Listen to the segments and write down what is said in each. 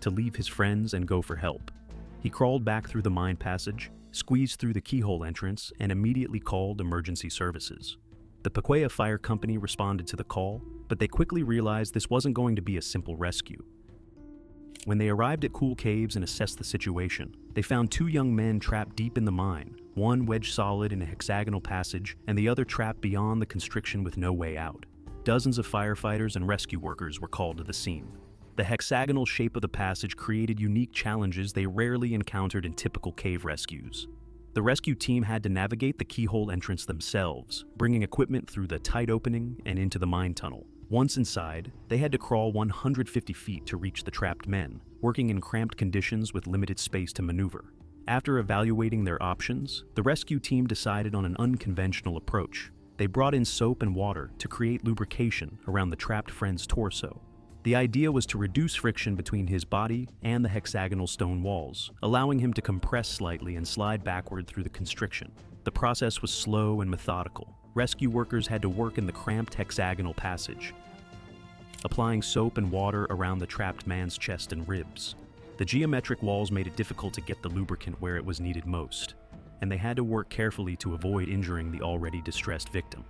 to leave his friends and go for help. He crawled back through the mine passage, squeezed through the keyhole entrance, and immediately called emergency services. The Pacoya Fire Company responded to the call, but they quickly realized this wasn't going to be a simple rescue. When they arrived at Cool Caves and assessed the situation, they found two young men trapped deep in the mine, one wedged solid in a hexagonal passage and the other trapped beyond the constriction with no way out. Dozens of firefighters and rescue workers were called to the scene. The hexagonal shape of the passage created unique challenges they rarely encountered in typical cave rescues. The rescue team had to navigate the keyhole entrance themselves, bringing equipment through the tight opening and into the mine tunnel. Once inside, they had to crawl 150 feet to reach the trapped men, working in cramped conditions with limited space to maneuver. After evaluating their options, the rescue team decided on an unconventional approach. They brought in soap and water to create lubrication around the trapped friend's torso. The idea was to reduce friction between his body and the hexagonal stone walls, allowing him to compress slightly and slide backward through the constriction. The process was slow and methodical. Rescue workers had to work in the cramped hexagonal passage, applying soap and water around the trapped man's chest and ribs. The geometric walls made it difficult to get the lubricant where it was needed most, and they had to work carefully to avoid injuring the already distressed victim.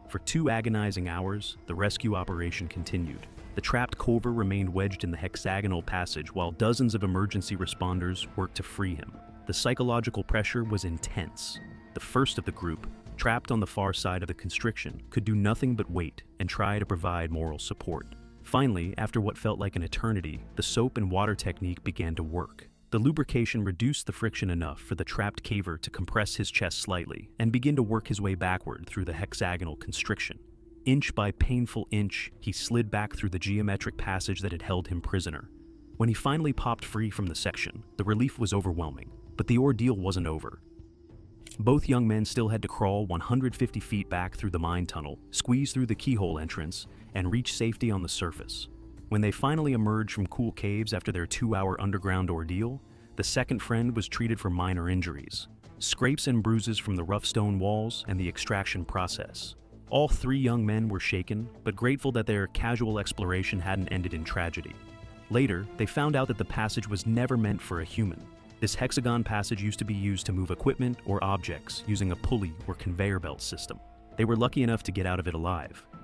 For 2 agonizing hours, the rescue operation continued. The trapped Culver remained wedged in the hexagonal passage while dozens of emergency responders worked to free him. The psychological pressure was intense. The first of the group, trapped on the far side of the constriction, could do nothing but wait and try to provide moral support. Finally, after what felt like an eternity, the soap and water technique began to work. The lubrication reduced the friction enough for the trapped caver to compress his chest slightly and begin to work his way backward through the hexagonal constriction. Inch by painful inch, he slid back through the geometric passage that had held him prisoner. When he finally popped free from the section, the relief was overwhelming, but the ordeal wasn't over. Both young men still had to crawl 150 feet back through the mine tunnel, squeeze through the keyhole entrance, and reach safety on the surface. When they finally emerged from Cool Caves after their 2-hour underground ordeal, the second friend was treated for minor injuries, scrapes and bruises from the rough stone walls and the extraction process. All 3 young men were shaken, but grateful that their casual exploration hadn't ended in tragedy. Later, they found out that the passage was never meant for a human. This hexagon passage used to be used to move equipment or objects using a pulley or conveyor belt system. They were lucky enough to get out of it alive,